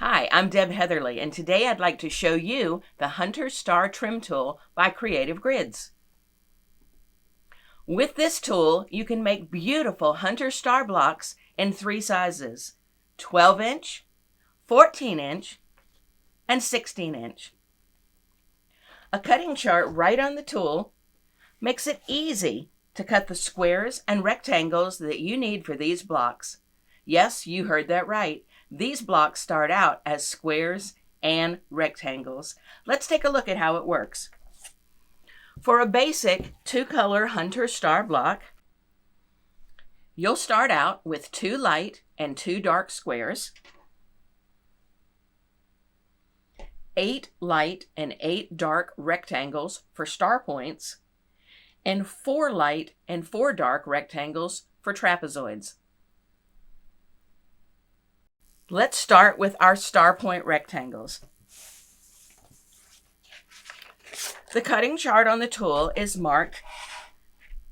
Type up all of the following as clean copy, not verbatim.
Hi, I'm Deb Heatherly, and today I'd like to show you the Hunter Star Trim Tool by Creative Grids. With this tool, you can make beautiful Hunter Star blocks in three sizes: 12-inch, 14-inch, and 16-inch. A cutting chart right on the tool makes it easy to cut the squares and rectangles that you need for these blocks. Yes, you heard that right. These blocks start out as squares and rectangles. Let's take a look at how it works. For a basic two-color Hunter Star block, you'll start out with 2 light and 2 dark squares, 8 light and 8 dark rectangles for star points, and 4 light and 4 dark rectangles for trapezoids. Let's start with our star point rectangles. The cutting chart on the tool is marked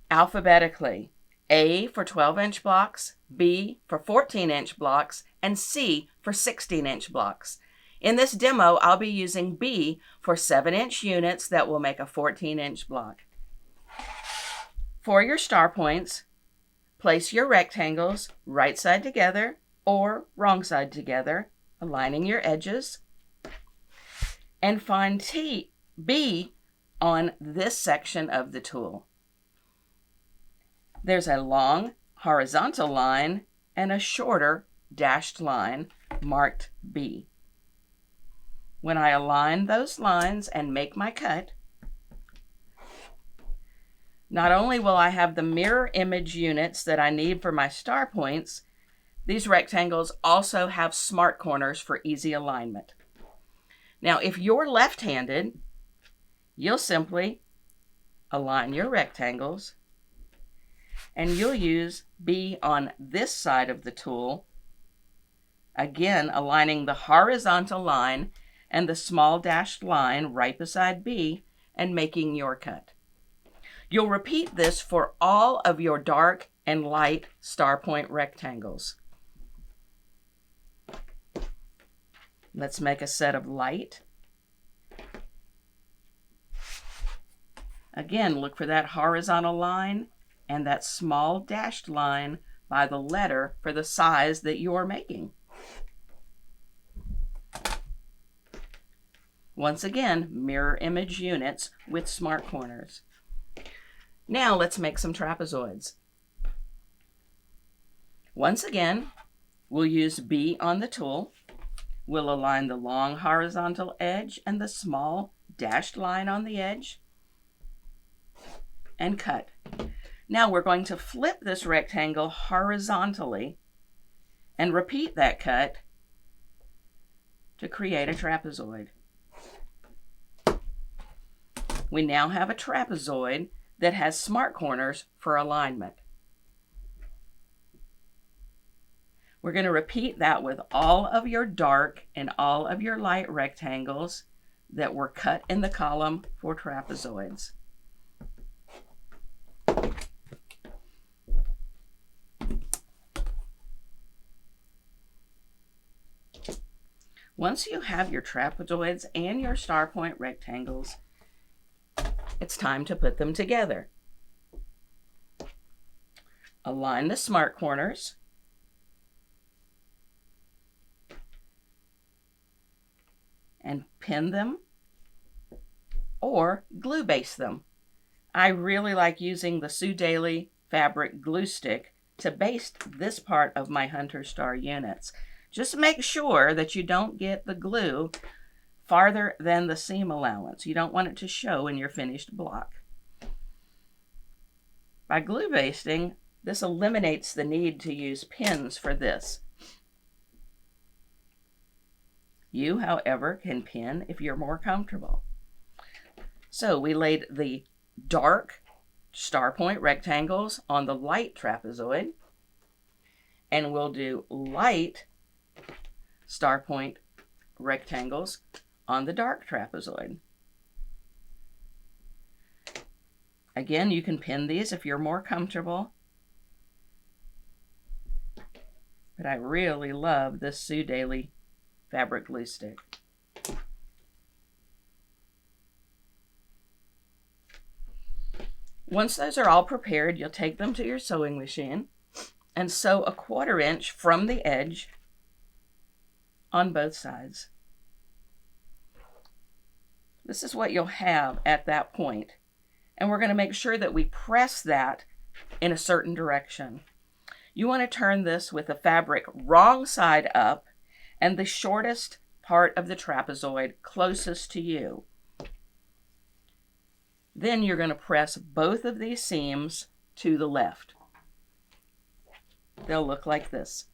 alphabetically: A for 12-inch blocks, B for 14-inch blocks, and C for 16-inch blocks. In this demo, I'll be using B for 7-inch units that will make a 14-inch block. For your star points, place your rectangles right side together or wrong side together, aligning your edges, and find B on this section of the tool. There's a long horizontal line and a shorter dashed line marked B. When I align those lines and make my cut, not only will I have the mirror image units that I need for my star points, these rectangles also have smart corners for easy alignment. Now, if you're left-handed, you'll simply align your rectangles, and you'll use B on this side of the tool, again aligning the horizontal line and the small dashed line right beside B and making your cut. You'll repeat this for all of your dark and light star point rectangles. Let's make a set of light. Again, look for that horizontal line and that small dashed line by the letter for the size that you're making. Once again, mirror image units with smart corners. Now let's make some trapezoids. Once again, we'll use B on the tool. We'll align the long horizontal edge and the small dashed line on the edge and cut. Now we're going to flip this rectangle horizontally and repeat that cut to create a trapezoid. We now have a trapezoid that has smart corners for alignment. We're going to repeat that with all of your dark and all of your light rectangles that were cut in the column for trapezoids. Once you have your trapezoids and your star point rectangles, it's time to put them together. Align the smart corners. And pin them or glue base them. I really like using the Sue Daily fabric glue stick to baste this part of my Hunter Star units. Just make sure that you don't get the glue farther than the seam allowance. You don't want it to show in your finished block. By glue basting, this eliminates the need to use pins for this. You, however, can pin if you're more comfortable. So we laid the dark star point rectangles on the light trapezoid, and we'll do light star point rectangles on the dark trapezoid. Again, you can pin these if you're more comfortable, but I really love this Sue Daily fabric glue stick. Once those are all prepared, you'll take them to your sewing machine and sew a 1/4 inch from the edge on both sides. This is what you'll have at that point. And we're going to make sure that we press that in a certain direction. You want to turn this with the fabric wrong side up and the shortest part of the trapezoid closest to you. Then you're going to press both of these seams to the left. They'll look like this.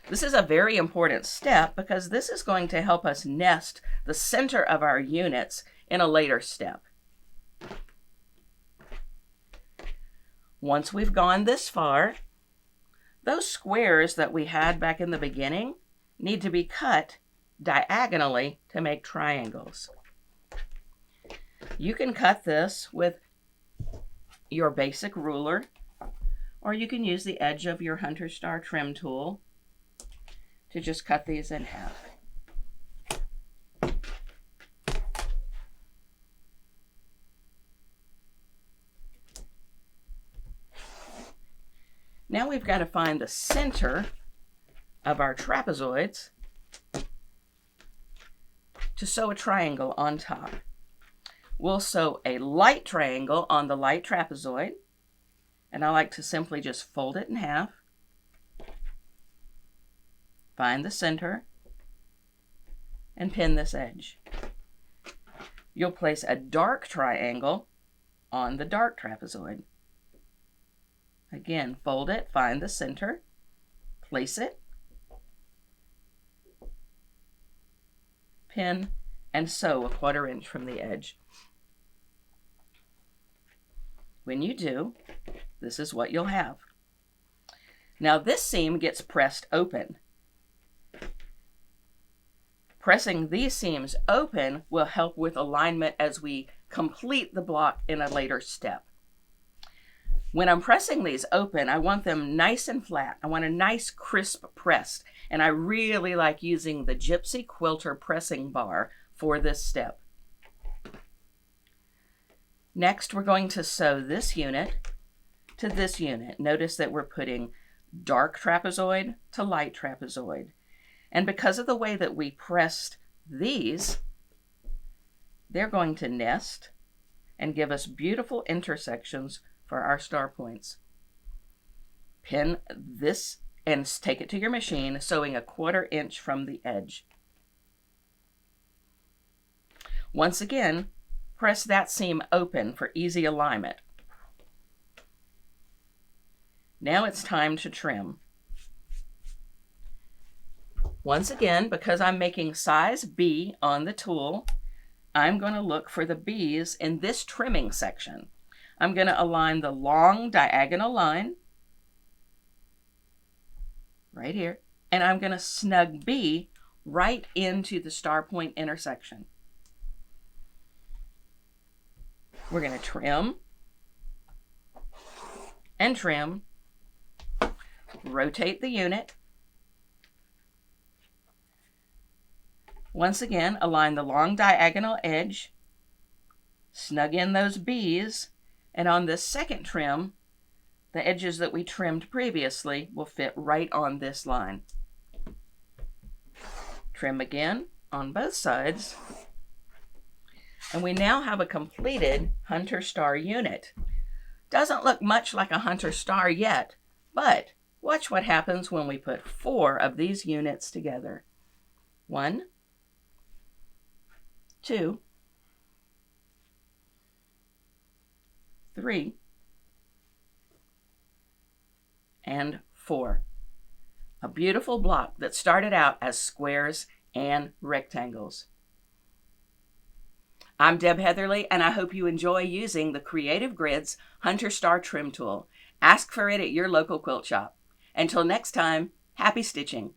This is a very important step because this is going to help us nest the center of our units in a later step. Once we've gone this far, those squares that we had back in the beginning need to be cut diagonally to make triangles. You can cut this with your basic ruler, or you can use the edge of your Hunter Star trim tool to just cut these in half. Now we've got to find the center of our trapezoids to sew a triangle on top. We'll sew a light triangle on the light trapezoid, and I like to simply just fold it in half, find the center, and pin this edge. You'll place a dark triangle on the dark trapezoid. Again, fold it, find the center, place it, pin, and sew a 1/4 inch from the edge. When you do, this is what you'll have. Now this seam gets pressed open. Pressing these seams open will help with alignment as we complete the block in a later step. When I'm pressing these open, I want them nice and flat. I want a nice crisp press, and I really like using the Gypsy Quilter pressing bar for this step. Next, we're going to sew this unit to this unit. Notice that we're putting dark trapezoid to light trapezoid. And because of the way that we pressed these, they're going to nest and give us beautiful intersections for our star points. Pin this and take it to your machine, sewing a 1/4 inch from the edge. Once again, press that seam open for easy alignment. Now it's time to trim. Once again, because I'm making size B on the tool, I'm going to look for the B's in this trimming section. I'm going to align the long diagonal line right here, and I'm going to snug B right into the star point intersection. We're going to trim and trim, rotate the unit. Once again, align the long diagonal edge, snug in those B's, and on this second trim, the edges that we trimmed previously will fit right on this line. Trim again on both sides, and we now have a completed Hunter Star unit. Doesn't look much like a Hunter Star yet, but watch what happens when we put 4 of these units together. 1, 2, 3, and 4. A beautiful block that started out as squares and rectangles. I'm Deb Heatherly, and I hope you enjoy using the Creative Grids Hunter Star Trim Tool. Ask for it at your local quilt shop. Until next time, happy stitching.